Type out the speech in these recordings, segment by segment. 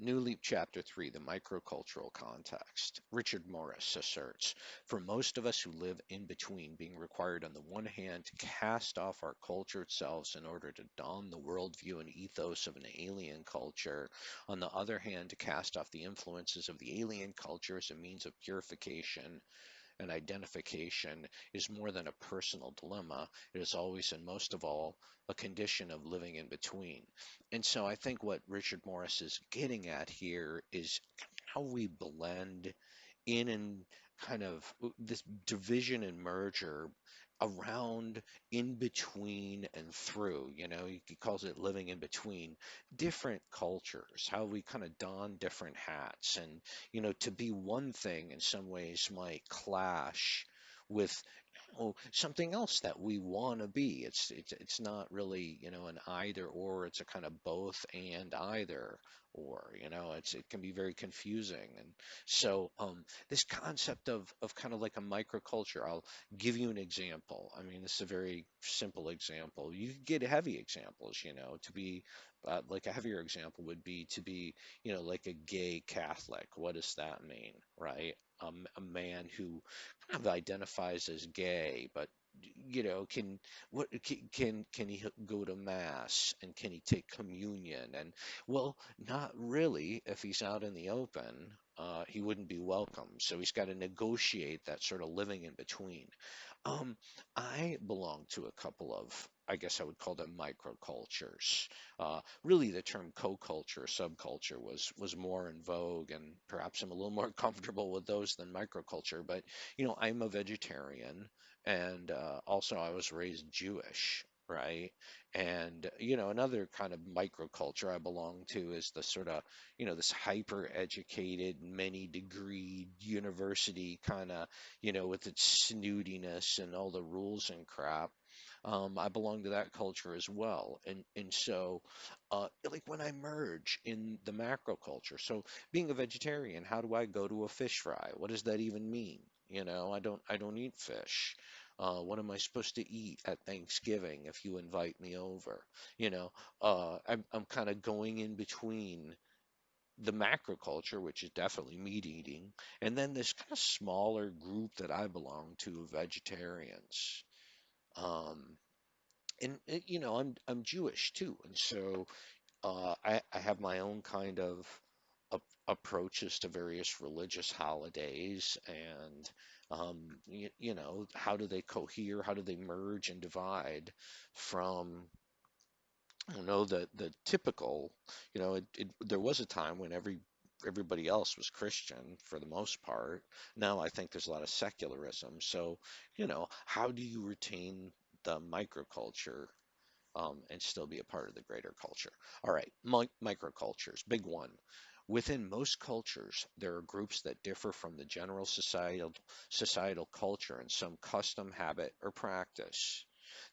New Leap Chapter 3, The Microcultural Context. Richard Morris asserts, for most of us who live in between, being required on the one hand to cast off our cultured selves in order to don the worldview and ethos of an alien culture, on the other hand to cast off the influences of the alien culture as a means of purification and identification, is more than a personal dilemma. It is always and most of all a condition of living in between. And so I think what Richard Morris is getting at here is how we blend in and kind of this division and merger around, in between, and through. He calls it living in between different cultures, how we kind of don different hats. And, to be one thing in some ways might clash with something else that we want to be. It's not really, an either or. It's a kind of both and either or. It can be very confusing. And so this concept of kind of like a microculture. I'll give you an example. I mean, this is a very simple example. You could get heavy examples. To be like a heavier example would be to be, like a gay Catholic. What does that mean, right? A man who kind of identifies as gay, but can what can he go to mass, and can he take communion? And well, not really. If he's out in the open, he wouldn't be welcome. So he's got to negotiate that sort of living in between. I belong to a couple of, I guess I would call them microcultures. Really, the term co-culture, subculture was more in vogue, and perhaps I'm a little more comfortable with those than microculture. But I'm a vegetarian, and also I was raised Jewish, right? And another kind of microculture I belong to is the sort of this hyper educated, many degree university kind of with its snootiness and all the rules and crap. I belong to that culture as well. And so, like when I merge in the macro culture, so being a vegetarian, how do I go to a fish fry? What does that even mean? I don't eat fish. What am I supposed to eat at Thanksgiving if you invite me over? I'm kind of going in between the macro culture, which is definitely meat eating, and then this kind of smaller group that I belong to, vegetarians. Um, and I'm Jewish too, and so I have my own kind of approaches to various religious holidays, and how do they cohere, how do they merge and divide from the typical. There was a time when everybody else was Christian for the most part. Now I think there's a lot of secularism. So, how do you retain the microculture and still be a part of the greater culture? All right, microcultures, big one. Within most cultures, there are groups that differ from the general societal culture in some custom, habit, or practice.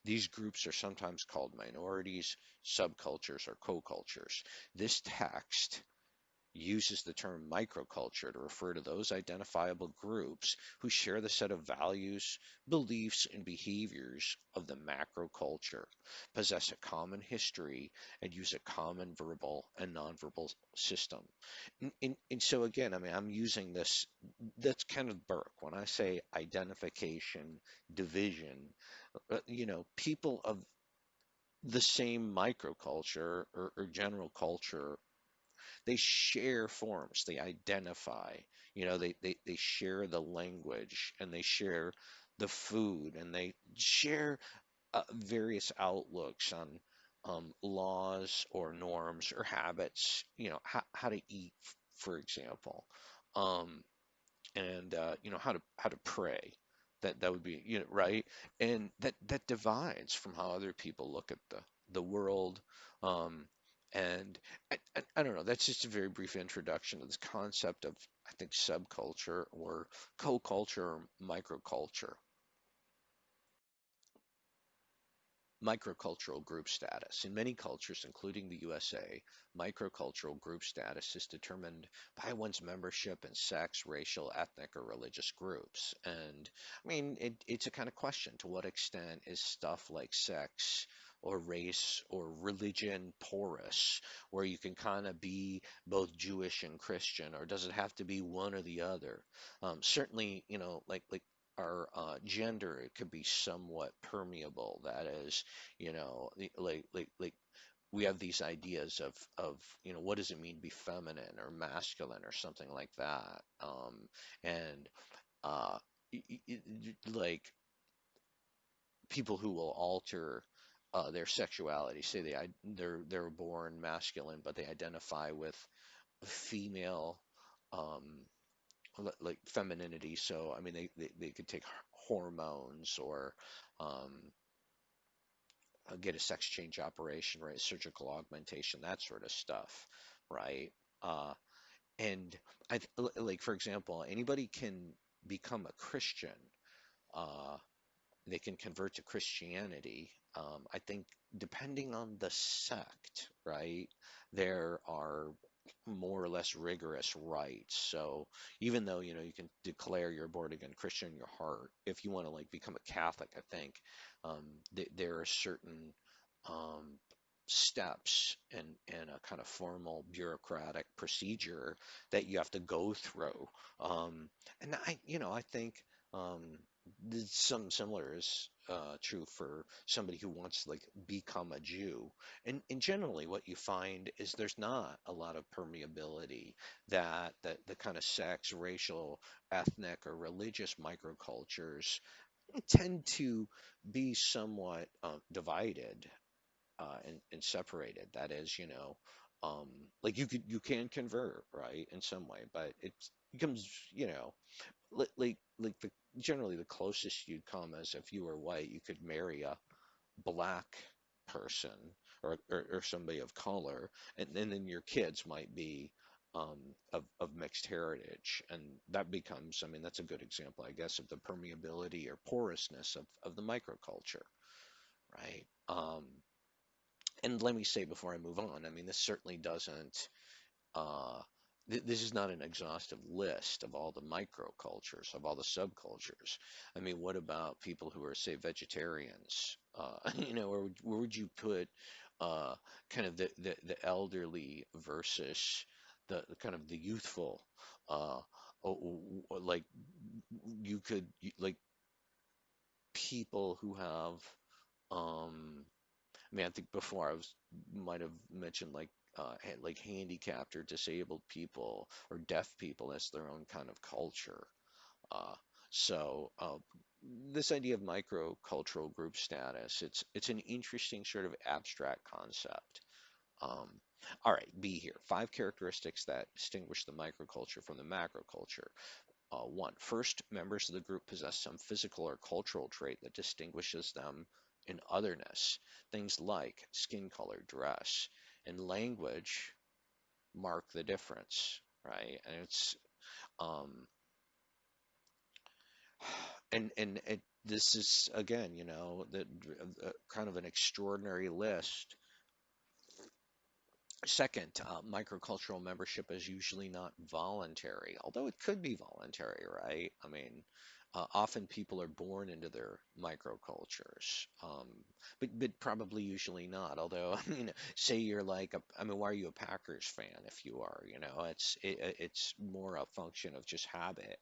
These groups are sometimes called minorities, subcultures, or co-cultures. This text uses the term microculture to refer to those identifiable groups who share the set of values, beliefs, and behaviors of the macroculture, possess a common history, and use a common verbal and nonverbal system. And so again, I mean, I'm using this, that's kind of Burke. When I say identification, division, people of the same microculture or general culture, they share forms, they identify, they share the language, and they share the food, and they share various outlooks on laws or norms or habits, how to eat, for example, um, and how to pray. That would be, right, and that divides from how other people look at the world. um, and I don't know. That's just a very brief introduction to this concept of, I think, subculture or co-culture or microculture. Microcultural group status. In many cultures, including the USA, microcultural group status is determined by one's membership in sex, racial, ethnic, or religious groups. And I mean, it's a kind of question: to what extent is stuff like sex or race or religion porous, where you can kind of be both Jewish and Christian, or does it have to be one or the other? Certainly, like our gender, it could be somewhat permeable. That is, like we have these ideas of what does it mean to be feminine or masculine or something like that, and uh, like people who will alter their sexuality, say they're born masculine, but they identify with female, um, like femininity. So I mean, they could take hormones or um, get a sex change operation, right? Surgical augmentation, that sort of stuff, right? Uh, and like for example, anybody can become a Christian. Uh, they can convert to Christianity. I think depending on the sect, right, there are more or less rigorous rites. So even though, you can declare you're born again Christian in your heart, if you want to like become a Catholic, I think there are certain um, steps and a kind of formal bureaucratic procedure that you have to go through. And I think um, something similar is true for somebody who wants to like become a Jew. And generally, what you find is there's not a lot of permeability that the kind of sex, racial, ethnic, or religious microcultures tend to be somewhat divided and separated. That is, um, like you can convert, right, in some way, but it becomes, like the generally the closest you'd come is if you were white, you could marry a black person or somebody of color, and then your kids might be of mixed heritage, and that becomes, I mean, that's a good example, I guess, of the permeability or porousness of the microculture, right? And let me say before I move on, I mean, this certainly doesn't uh, this is not an exhaustive list of all the microcultures, of all the subcultures. I mean, what about people who are, say, vegetarians? Where would you put uh, kind of the elderly versus the kind of the youthful? Uh, like like people who have I mean, I think before I was might have mentioned like like handicapped or disabled people or deaf people as their own kind of culture. Uh, so this idea of microcultural group status, it's an interesting sort of abstract concept. Um, all right, B here. 5 characteristics that distinguish the microculture from the macroculture. One, first, members of the group possess some physical or cultural trait that distinguishes them in otherness. Things like skin color, dress, and language mark the difference, right? And it's um, this is again, kind of an extraordinary list. Second, microcultural membership is usually not voluntary, although it could be voluntary, right? I mean, often people are born into their microcultures, but probably usually not. Although, I mean, say you're like, I mean, why are you a Packers fan if you are? It's more a function of just habit.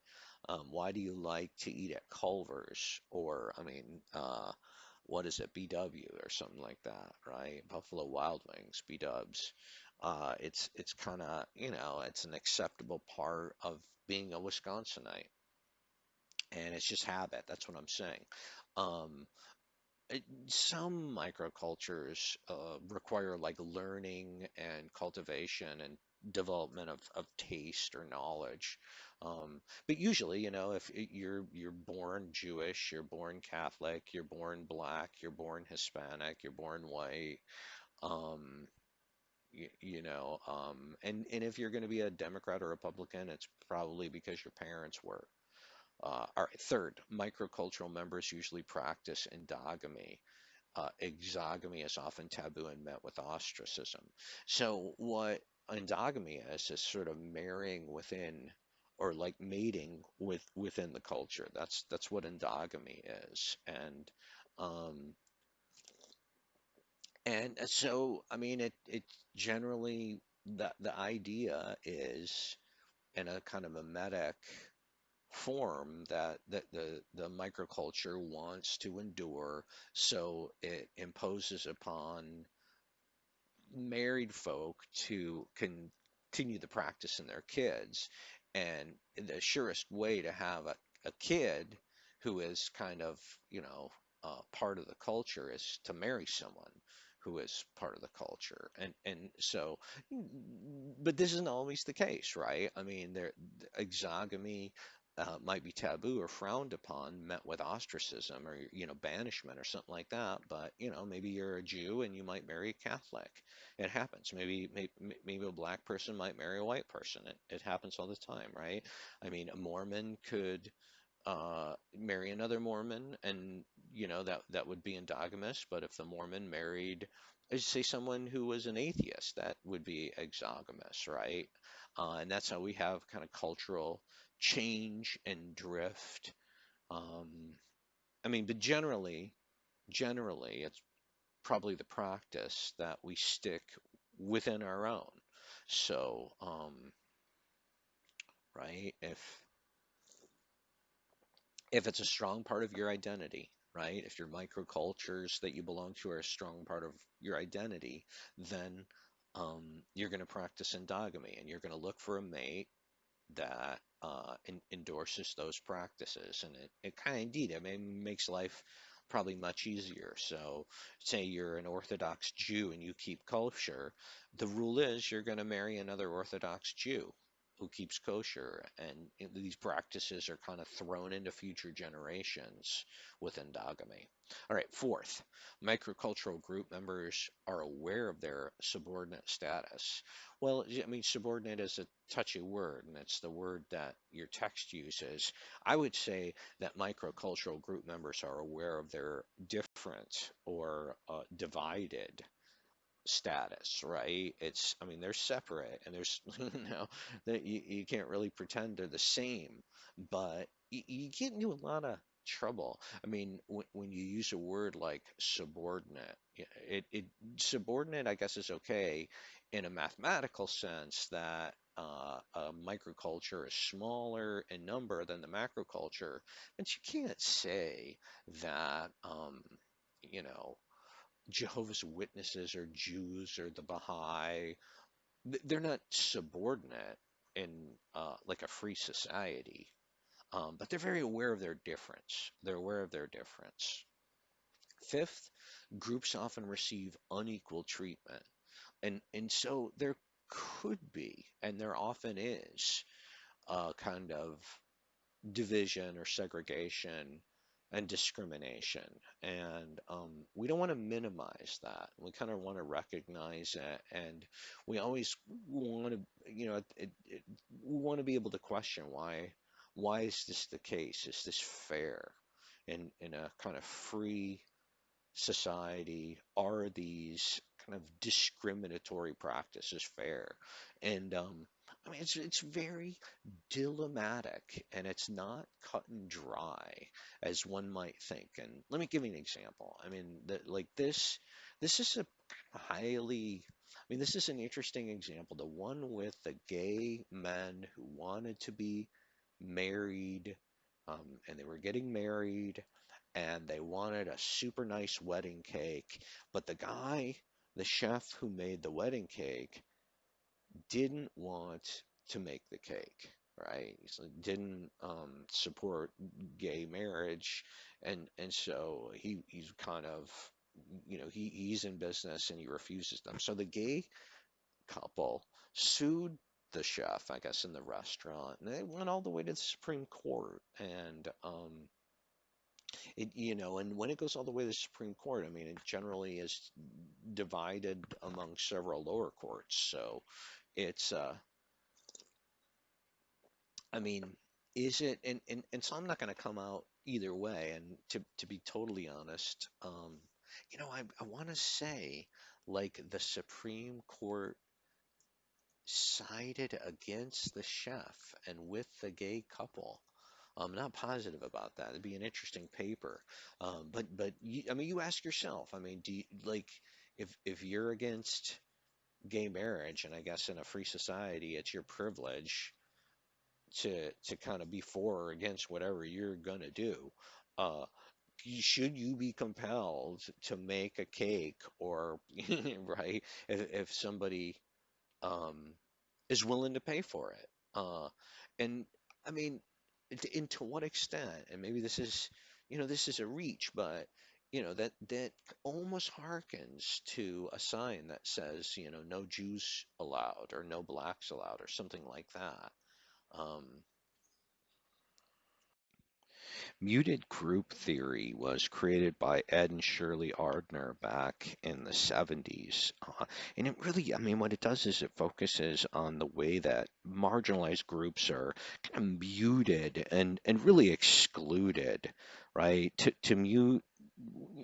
Why do you like to eat at Culver's? Or, I mean, what is it, BW or something like that, right? Buffalo Wild Wings, B Dubs. It's kind of, it's an acceptable part of being a Wisconsinite, and it's just habit. That's what I'm saying. Um, some microcultures require like learning and cultivation and development of taste or knowledge. But usually, if you're born Jewish, you're born Catholic, you're born Black, you're born Hispanic, you're born white, um, and if you're going to be a Democrat or Republican, it's probably because your parents were. All right, third, microcultural members usually practice endogamy. Exogamy is often taboo and met with ostracism. So what endogamy is sort of marrying within or like mating within the culture. That's what endogamy is. And um, And so, I mean, it generally, the idea is in a kind of a medic form that the microculture wants to endure, so it imposes upon married folk to continue the practice in their kids. And the surest way to have a kid who is kind of, part of the culture is to marry someone who is part of the culture. And so, but this isn't always the case, right? I mean, exogamy might be taboo or frowned upon, met with ostracism or, banishment or something like that. But, maybe you're a Jew and you might marry a Catholic. It happens. Maybe a black person might marry a white person. It happens all the time, right? I mean, a Mormon could marry another Mormon, and that would be endogamous. But if the Mormon married, say, someone who was an atheist, that would be exogamous, right? And that's how we have kind of cultural change and drift. Um, I mean, but generally, it's probably the practice that we stick within our own. So, right, if it's a strong part of your identity, right, if your microcultures that you belong to are a strong part of your identity, then you're going to practice endogamy and you're going to look for a mate that endorses those practices. And it kind of indeed, I mean, makes life probably much easier. So, say you're an Orthodox Jew and you keep kosher, the rule is you're going to marry another Orthodox Jew who keeps kosher, and these practices are kind of thrown into future generations with endogamy. All right, fourth, microcultural group members are aware of their subordinate status. Well, I mean, subordinate is a touchy word, and it's the word that your text uses. I would say that microcultural group members are aware of their different or divided status, right? I mean, they're separate, and there's, that you can't really pretend they're the same, but you get into a lot of trouble. I mean, when you use a word like subordinate, subordinate, I guess, is okay in a mathematical sense that a microculture is smaller in number than the macroculture, but you can't say that, you know, Jehovah's Witnesses or Jews or the Baha'i, they're not subordinate in like a free society, but they're very aware of their difference. They're aware of their difference. Fifth, groups often receive unequal treatment, and so there could be, and there often is, a kind of division or segregation and discrimination. And we don't want to minimize that. We kind of want to recognize it. And we always want to, we want to be able to question why is this the case? Is this fair? In a kind of free society, are these kind of discriminatory practices fair? And I mean, it's very dilemmatic, and it's not cut and dry as one might think. And let me give you an example. I mean, like this is a highly, I mean, this is an interesting example. The one with the gay men who wanted to be married, and they were getting married, and they wanted a super nice wedding cake, but the chef who made the wedding cake, didn't want to make the cake, right? So didn't support gay marriage, and so he's kind of, he's in business and he refuses them. So the gay couple sued the chef, I guess, in the restaurant, and they went all the way to the Supreme Court. And and when it goes all the way to the Supreme Court, I mean, it generally is divided among several lower courts. So it's I mean, is it, and so I'm not going to come out either way. And to be totally honest, I want to say, like, the Supreme Court sided against the chef and with the gay couple. I'm not positive about that. It'd be an interesting paper. But I mean, you ask yourself. I mean, do you like? if you're against gay marriage, and I guess in a free society, it's your privilege to kind of be for or against whatever you're gonna do. Uh, should you be compelled to make a cake or right if somebody um, is willing to pay for it? And I mean, and to what extent? And maybe this is, this is a reach, but that almost harkens to a sign that says, no Jews allowed or no blacks allowed or something like that. Um, Muted group theory was created by Ed and Shirley Ardner back in the 70s. And it really, I mean, what it does is it focuses on the way that marginalized groups are kind of muted and really excluded, right? To mute,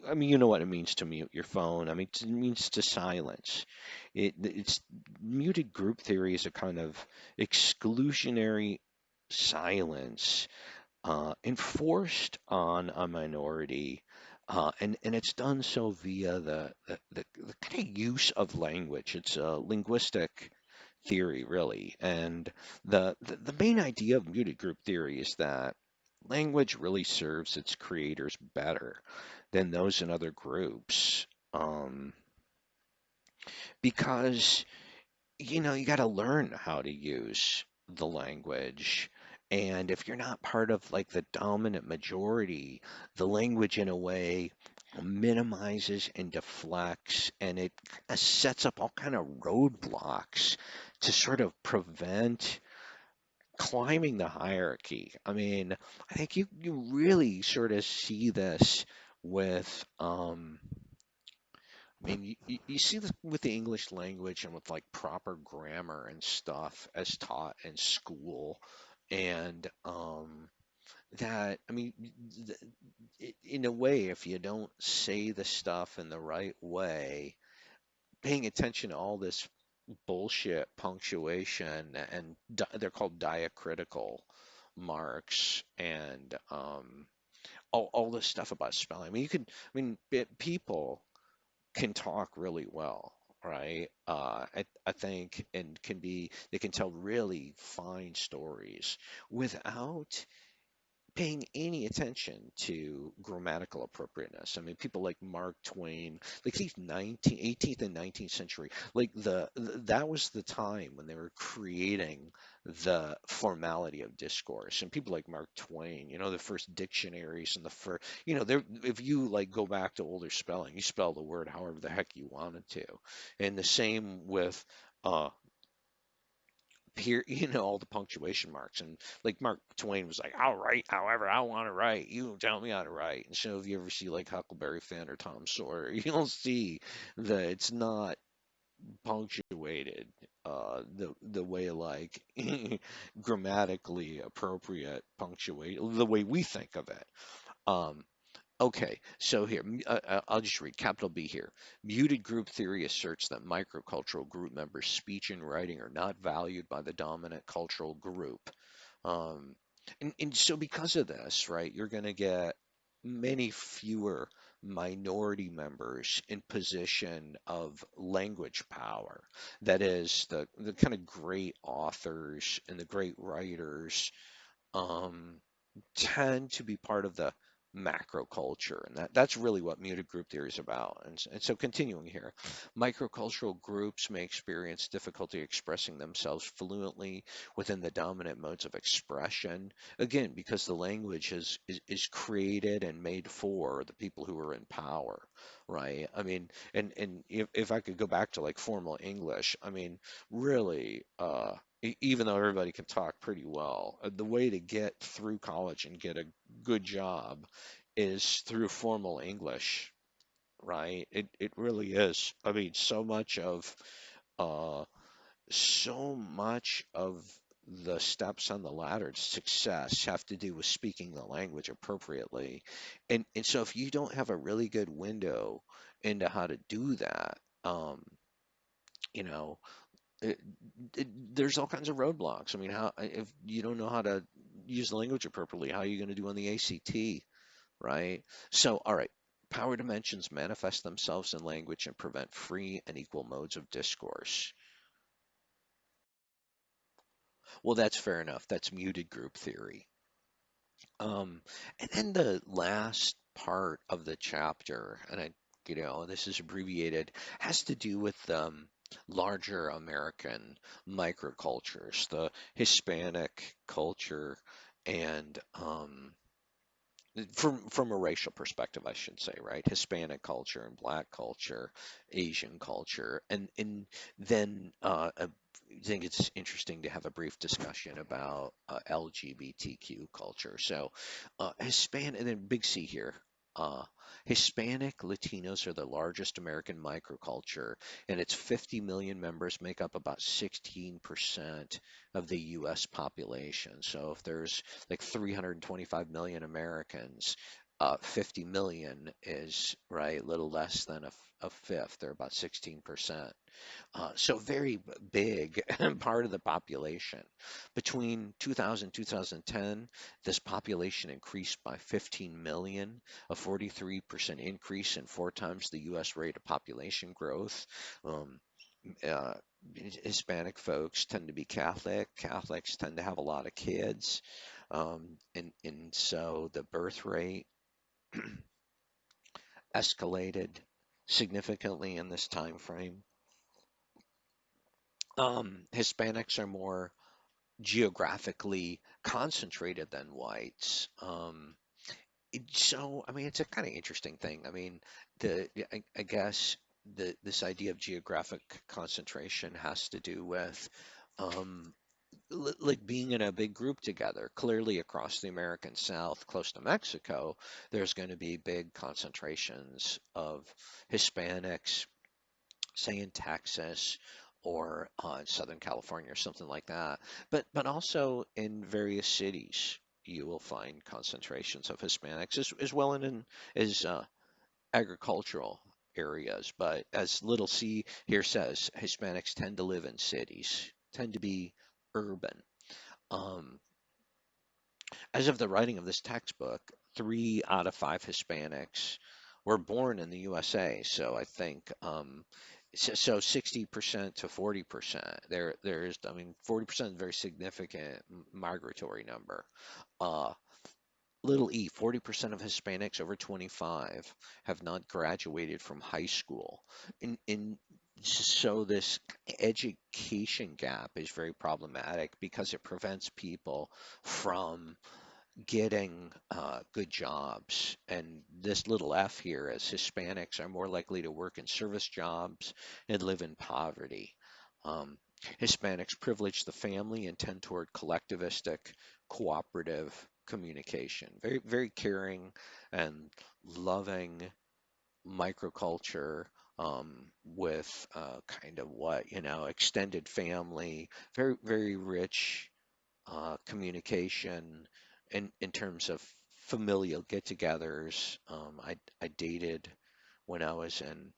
I mean, you know what it means to mute your phone. I mean, it means to silence. It's muted group theory is a kind of exclusionary silence enforced on a minority, and it's done so via the kind of use of language. It's a linguistic theory, really, and the main idea of muted group theory is that language really serves its creators better than those in other groups, because you got to learn how to use the language. And if you're not part of like the dominant majority, the language in a way minimizes and deflects, and it sets up all kind of roadblocks to sort of prevent climbing the hierarchy. I mean, I think you really sort of see this with I mean, you see this with the English language and with like proper grammar and stuff as taught in school, and that I mean, in a way, if you don't say the stuff in the right way, paying attention to all this bullshit punctuation and they're called diacritical marks and all this stuff about spelling. I mean, people can talk really well, right? I think, and they can tell really fine stories without paying any attention to grammatical appropriateness. I mean, people like Mark Twain, like these 18th and 19th century, like that was the time when they were creating the formality of discourse. And people like Mark Twain, the first dictionaries and the first, if you like go back to older spelling, you spell the word however the heck you wanted to. And the same with here, all the punctuation marks. And like Mark Twain was like, I'll write however I want to write. You don't tell me how to write. And so if you ever see like Huckleberry Finn or Tom Sawyer, you'll see that it's not punctuated the way like grammatically appropriate punctuate the way we think of it. Um, Okay, so here, I'll just read capital B here. Muted group theory asserts that microcultural group members' speech and writing are not valued by the dominant cultural group. Um, and so, because of this, right, you're going to get many fewer minority members in position of language power. That is, the kind of great authors and the great writers. Um, tend to be part of the macro culture, and that's really what muted group theory is about. And so continuing here, microcultural groups may experience difficulty expressing themselves fluently within the dominant modes of expression, again because the language is created and made for the people who are in power, right? I mean, and if I could go back to like formal English, I mean, really, even though everybody can talk pretty well, the way to get through college and get a good job is through formal English, right? It really is. I mean, uh, so much of the steps on the ladder to success have to do with speaking the language appropriately. And so if you don't have a really good window into how to do that, you know, it, there's all kinds of roadblocks. I mean, how if you don't know how to use the language appropriately, how are you going to do on the ACT, right? So, all right, Power dimensions manifest themselves in language and prevent free and equal modes of discourse. Well, that's fair enough. That's muted group theory. Um, and then the last part of the chapter, and this is abbreviated, has to do with larger American microcultures, the Hispanic culture, and from a racial perspective, I should say, right? Hispanic culture and Black culture, Asian culture, and then I think it's interesting to have a brief discussion about LGBTQ culture. So, Hispanic, and then big C here. Uh, Hispanic Latinos are the largest American microculture, and its 50 million members make up about 16% of the U.S. population. So, if there's like 325 million Americans, 50 million is right, a little less than a fifth. They're about 16%. So very big part of the population. Between 2000 and 2010, this population increased by 15 million, a 43% increase and four times the U.S. rate of population growth. Um, uh, Hispanic folks tend to be Catholic. Catholics tend to have a lot of kids. And so the birth rate escalated significantly in this time frame. Hispanics are more geographically concentrated than whites. So, I mean, it's a kind of interesting thing. I mean, I guess this idea of geographic concentration has to do with um, like being in a big group together. Clearly, across the American South, close to Mexico, there's going to be big concentrations of Hispanics, say in Texas or Southern California or something like that. But also in various cities, you will find concentrations of Hispanics as well in as agricultural areas. But as little C here says, Hispanics tend to live in cities, tend to be urban. Um, as of the writing of this textbook, 3 out of 5 Hispanics were born in the USA. So I think so 60% to 40%. There's I mean 40% is a very significant migratory number. Uh, Little e, 40% of Hispanics over 25 have not graduated from high school. In so this education gap is very problematic because it prevents people from getting good jobs. And this little f here is Hispanics are more likely to work in service jobs and live in poverty. Um, Hispanics privilege the family and tend toward collectivistic, cooperative communication. Very, very caring and loving microculture with kind of extended family, very, very rich communication in terms of familial get-togethers. I dated when I was in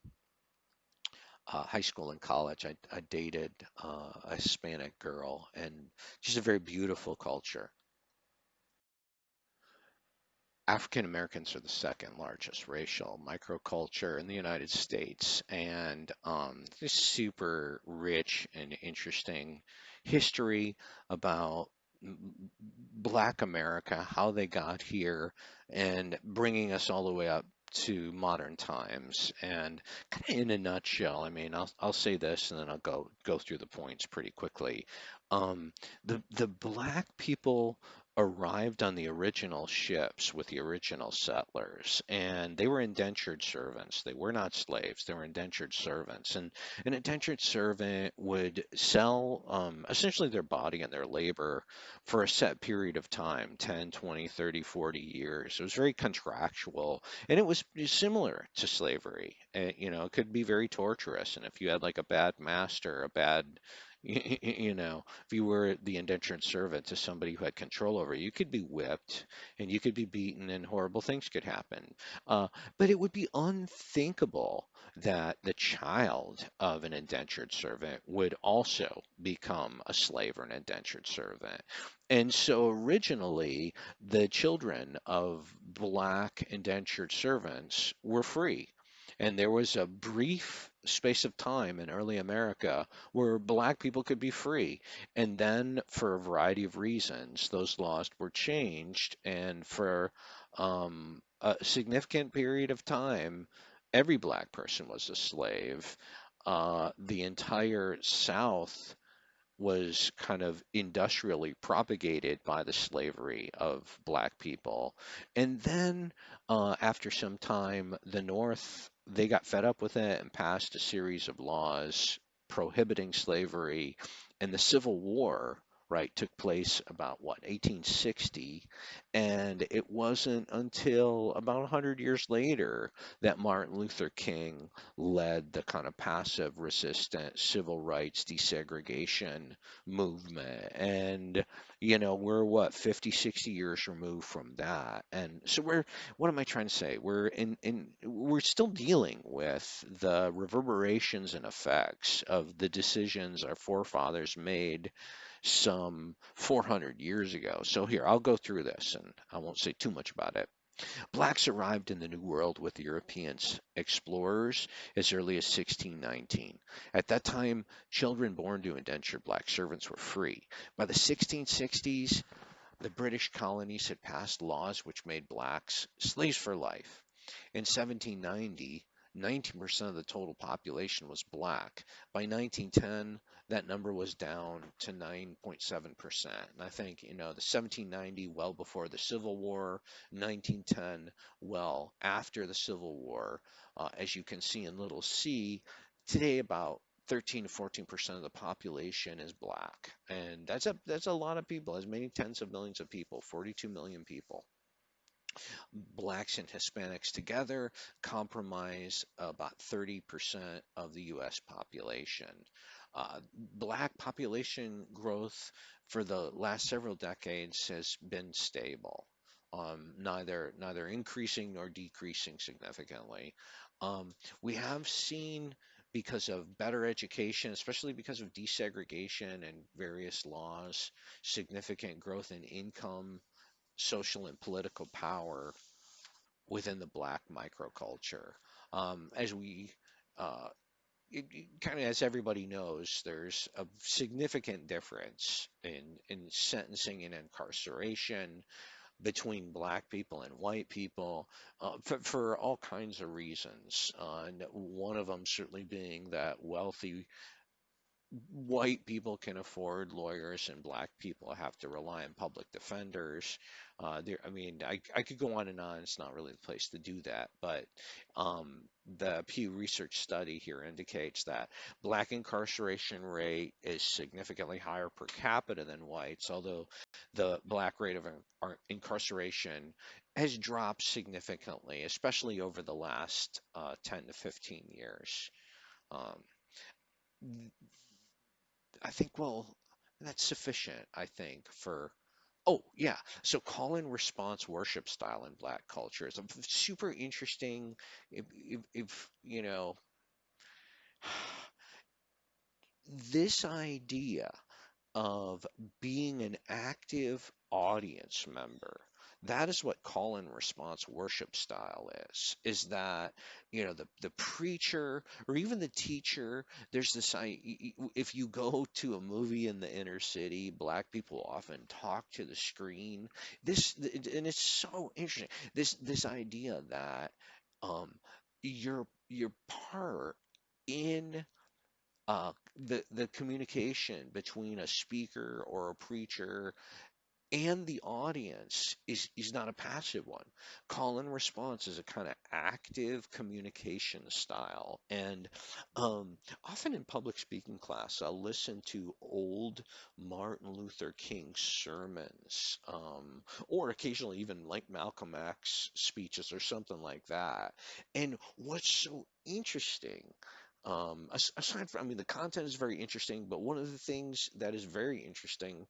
high school and college. I dated a Hispanic girl, and she's a very beautiful culture. African Americans are the second largest racial microculture in the United States, and just super rich and interesting history about Black America, how they got here, and bringing us all the way up to modern times. And kind of in a nutshell, I mean, I'll say this, and then I'll go through the points pretty quickly. The Black people arrived on the original ships with the original settlers, and they were indentured servants. They were not slaves, they were indentured servants. And an indentured servant would sell essentially their body and their labor for a set period of time, 10, 20, 30, 40 years. It was very contractual, and it was similar to slavery. It could be very torturous, and if you had like a bad master, a bad If you were the indentured servant to somebody who had control over you, you could be whipped and you could be beaten and horrible things could happen. Uh, but it would be unthinkable that the child of an indentured servant would also become a slave or an indentured servant. And so originally, the children of black indentured servants were free. And there was a brief space of time in early America where black people could be free. And then, for a variety of reasons, those laws were changed. And for a significant period of time, every black person was a slave. The entire South was kind of industrially propagated by the slavery of black people. And then, after some time, the North, they got fed up with it and passed a series of laws prohibiting slavery. And the Civil War, right, took place about what, 1860. And it wasn't until about 100 years later that Martin Luther King led the kind of passive resistant civil rights desegregation movement. And, we're what, 50, 60 years removed from that. And so what am I trying to say? We're still dealing with the reverberations and effects of the decisions our forefathers made some 400 years ago. So here, I'll go through this and I won't say too much about it. Blacks arrived in the New World with Europeans explorers as early as 1619. At that time, children born to indentured black servants were free. By the 1660s, the British colonies had passed laws which made blacks slaves for life. In 1790, 19% of the total population was black. By 1910, that number was down to 9.7%. And I think, the 1790, well before the Civil War, 1910, well after the Civil War. As you can see in little c, today about 13 to 14% of the population is black. And that's a lot of people, as many tens of millions of people, 42 million people. Blacks and Hispanics together comprise about 30% of the U.S. population. Black population growth for the last several decades has been stable, neither increasing nor decreasing significantly. We have seen, because of better education, especially because of desegregation and various laws, significant growth in income, social and political power within the black microculture. As we kind of, as everybody knows, there's a significant difference in sentencing and incarceration between black people and white people, for all kinds of reasons. And one of them certainly being that wealthy white people can afford lawyers and black people have to rely on public defenders. I mean, I could go on and on. It's not really the place to do that, but the Pew Research study here indicates that black incarceration rate is significantly higher per capita than whites, although the black rate of incarceration has dropped significantly, especially over the last 10 to 15 years. Um, I think, well, that's sufficient, I think, for. Oh, yeah. So call and response worship style in black culture is a super interesting. If this idea of being an active audience member. That is what call and response worship style is that, the preacher or even the teacher, there's this, if you go to a movie in the inner city, black people often talk to the screen. And it's so interesting. This idea that, um, you're part in the communication between a speaker or a preacher and the audience is not a passive one. Call and response is a kind of active communication style. And often in public speaking class, I'll listen to old Martin Luther King sermons, or occasionally even like Malcolm X speeches or something like that. And what's so interesting, Aside from, I mean, the content is very interesting, but one of the things that is very interesting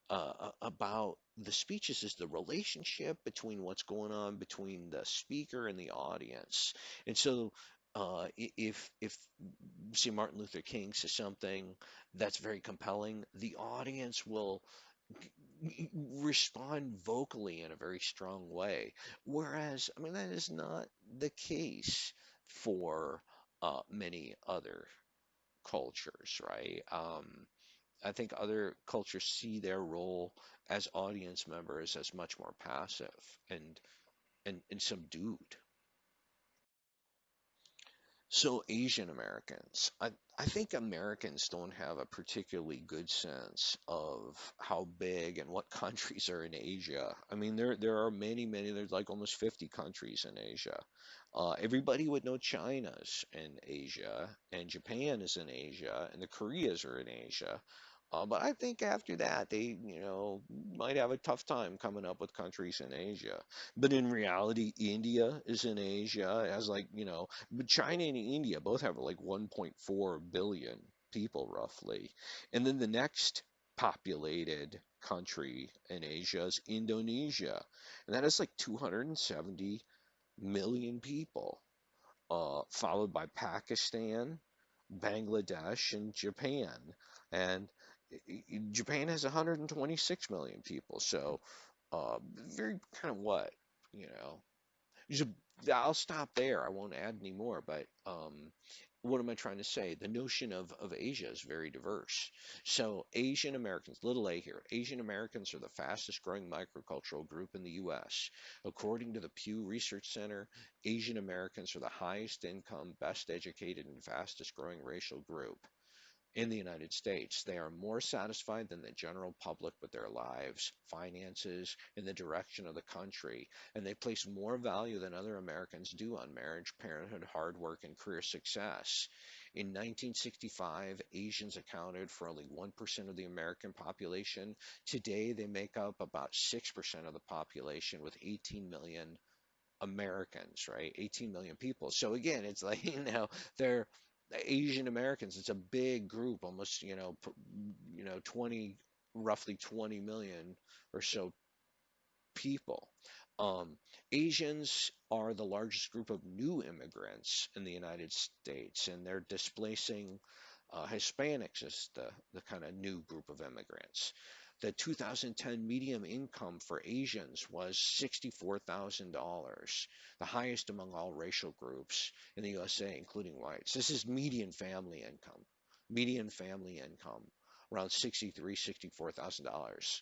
about the speeches is the relationship between what's going on between the speaker and the audience. And so, if say Martin Luther King says something that's very compelling, the audience will respond vocally in a very strong way. Whereas, I mean, that is not the case for many other cultures, right? I think other cultures see their role as audience members as much more passive and and subdued. So Asian Americans, I think Americans don't have a particularly good sense of how big and what countries are in Asia. I mean, there are many, there's like almost 50 countries in Asia. Everybody would know China's in Asia, and Japan is in Asia, and the Koreas are in Asia. But I think after that, they, might have a tough time coming up with countries in Asia. But in reality, India is in Asia. It has like, but China and India both have like 1.4 billion people roughly. And then the next populated country in Asia is Indonesia. And that is like 270 million people, followed by Pakistan, Bangladesh, and Japan. And Japan has 126 million people. So, very kind of what, you know, just, I'll stop there. I won't add any more. But what am I trying to say? The notion of Asia is very diverse. So Asian Americans, little a here, Asian Americans are the fastest growing microcultural group in the U.S. According to the Pew Research Center, Asian Americans are the highest income, best educated, and fastest growing racial group in the United States. They are more satisfied than the general public with their lives, finances, and the direction of the country, and they place more value than other Americans do on marriage, parenthood, hard work, and career success. In 1965, Asians accounted for only 1% of the American population. Today, they make up about 6% of the population with 18 million Americans, right? 18 million people. So again, it's like, they're Asian Americans. It's a big group, almost, 20, roughly 20 million or so people. Um, Asians are the largest group of new immigrants in the United States, and they're displacing Hispanics as the kind of new group of immigrants. The 2010 median income for Asians was $64,000, the highest among all racial groups in the USA, including whites. This is median family income. Median family income, around $64,000.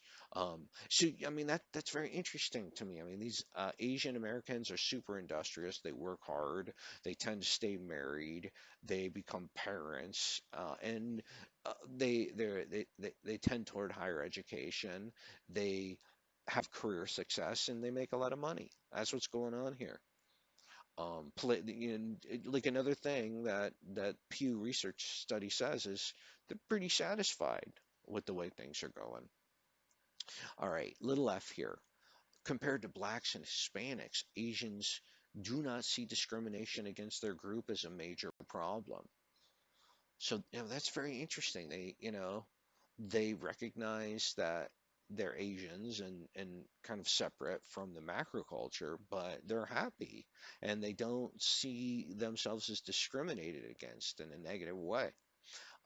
So I mean that's very interesting to me. I mean these Asian Americans are super industrious. They work hard. They tend to stay married. They become parents, and they tend toward higher education. They have career success and they make a lot of money. That's what's going on here. Like another thing that Pew Research study says is they're pretty satisfied with the way things are going. All right, little f here. Compared to blacks and Hispanics, Asians do not see discrimination against their group as a major problem. So, that's very interesting. They recognize that they're Asians and kind of separate from the macroculture, but they're happy and they don't see themselves as discriminated against in a negative way.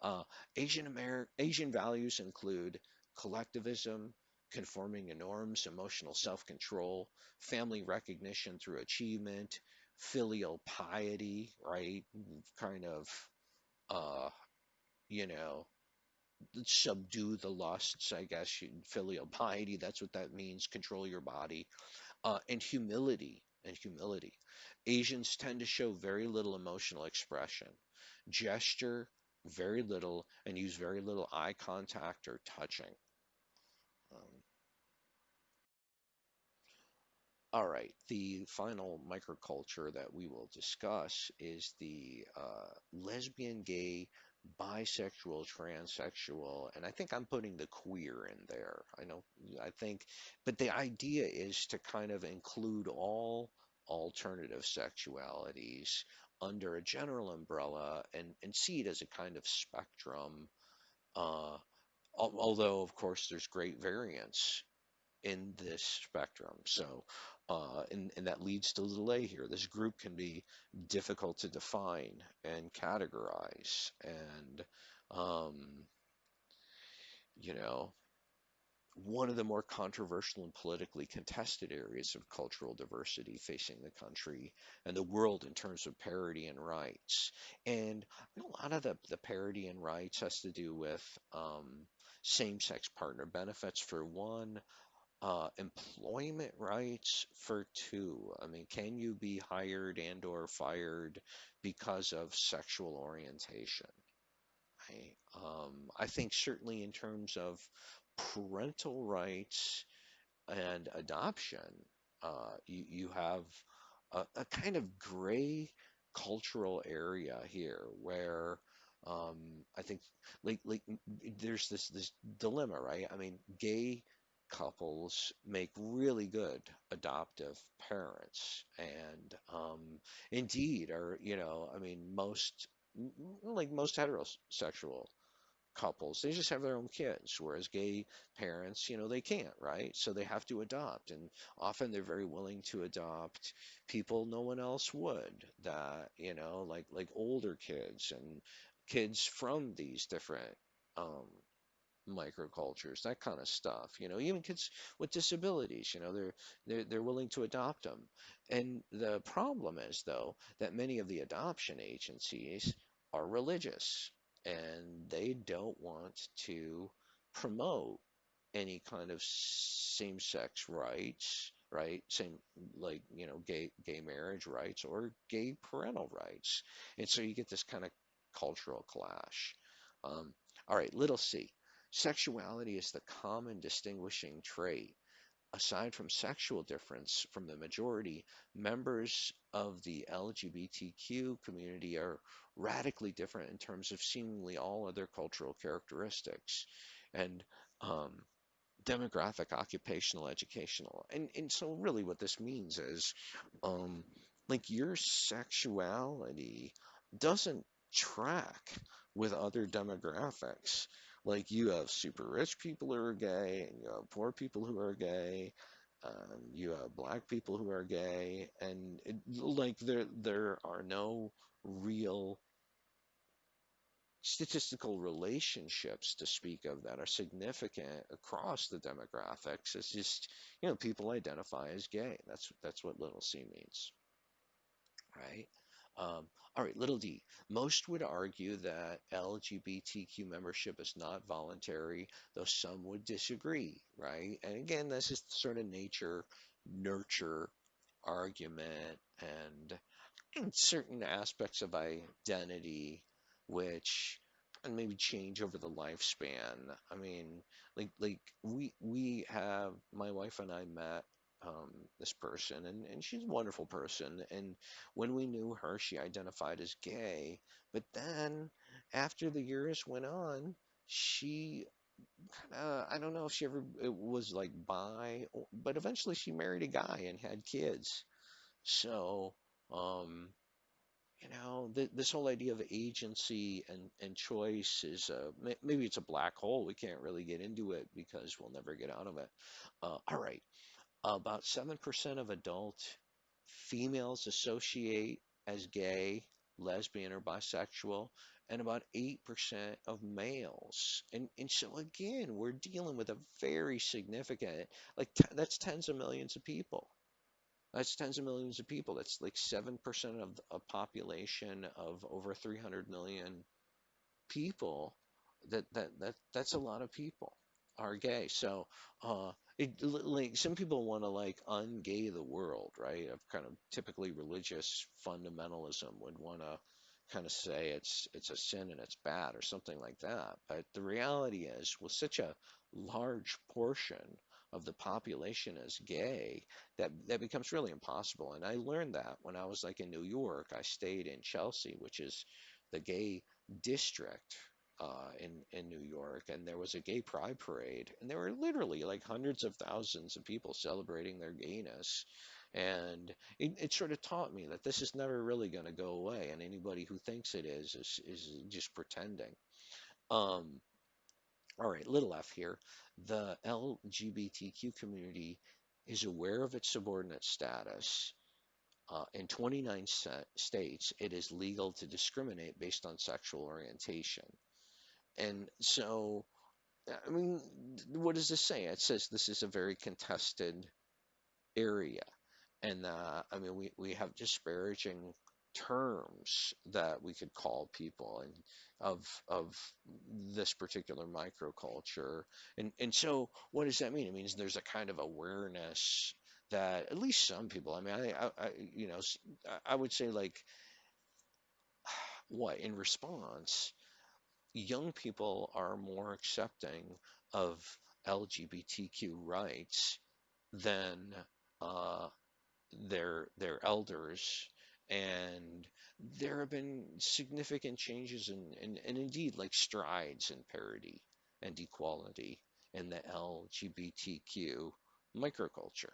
Uh, Asian values include collectivism, conforming to norms, emotional self-control, family recognition through achievement, filial piety, right? Kind of, uh, you know, subdue the lusts, I guess. Filial piety, that's what that means. Control your body. And humility. And humility. Asians tend to show very little emotional expression, gesture very little, and use very little eye contact or touching. Um, all right, the final microculture that we will discuss is the lesbian, gay, bisexual, transsexual, and I think I'm putting the queer in there. I think, but the idea is to kind of include all alternative sexualities, under a general umbrella and see it as a kind of spectrum. Uh, Although, of course, there's great variance in this spectrum. So, and that leads to the delay here. This group can be difficult to define and categorize. And, um, you know, one of the more controversial and politically contested areas of cultural diversity facing the country and the world in terms of parity and rights. And a lot of the parity and rights has to do with same-sex partner benefits for one, employment rights for two. I mean, can you be hired and or fired because of sexual orientation? I think certainly in terms of parental rights and adoption, you have a kind of gray cultural area here where um, I think there's this dilemma, right? I mean, gay couples make really good adoptive parents, and indeed are, I mean, most heterosexual couples, they just have their own kids, whereas gay parents, they can't, right? So they have to adopt, and often they're very willing to adopt people no one else would, that, like older kids and kids from these different um, microcultures, that kind of stuff. Even kids with disabilities, they're willing to adopt them. And the problem is, though, that many of the adoption agencies are religious and they don't want to promote any kind of same-sex rights, right? Same, like, gay marriage rights or gay parental rights. And so you get this kind of cultural clash. Um, all right, little c. Sexuality is the common distinguishing trait. Aside from sexual difference from the majority, members of the LGBTQ community are radically different in terms of seemingly all other cultural characteristics. And um, demographic, occupational, educational. And so really what this means is um, like your sexuality doesn't track with other demographics. Like you have super rich people who are gay, and you have poor people who are gay, you have black people who are gay, and like there are no real statistical relationships to speak of that are significant across the demographics. It's just, people identify as gay. That's what little c means, right? All right, little d. Most would argue that LGBTQ membership is not voluntary, though some would disagree, right? And again, this is sort of nature nurture argument, and in certain aspects of identity which and maybe change over the lifespan. I mean, like we have my wife and I met this person, and she's a wonderful person, and when we knew her she identified as gay, but then after the years went on she I don't know if she ever it was like bi, but eventually she married a guy and had kids. So um this whole idea of agency and choice is maybe it's a black hole. We can't really get into it because we'll never get out of it. All right, about 7% of adult females associate as gay, lesbian, or bisexual, and about 8% of males. And so again, we're dealing with a very significant, like that's tens of millions of people. That's tens of millions of people. That's like 7% of a population of over 300 million people. That's a lot of people are gay. So like some people want to like ungay the world, right? Of kind of typically religious fundamentalism would want to kind of say it's a sin and it's bad or something like that. But the reality is, with such a large portion of the population is gay, that becomes really impossible. And I learned that when I was like in New York. I stayed in Chelsea, which is the gay district in New York, and there was a gay pride parade, and there were literally like hundreds of thousands of people celebrating their gayness. And it sort of taught me that this is never really going to go away, and anybody who thinks it is just pretending. Um, all right, little f here. The LGBTQ community is aware of its subordinate status. In 29 states, it is legal to discriminate based on sexual orientation. And so, I mean, what does this say? It says this is a very contested area. And I mean, we have disparaging terms that we could call people and of this particular microculture. And so what does that mean? It means there's a kind of awareness that at least some people, I mean, I would say like what in response, young people are more accepting of LGBTQ rights than uh, their elders, and there have been significant changes and indeed like strides in parity and equality in the LGBTQ microculture.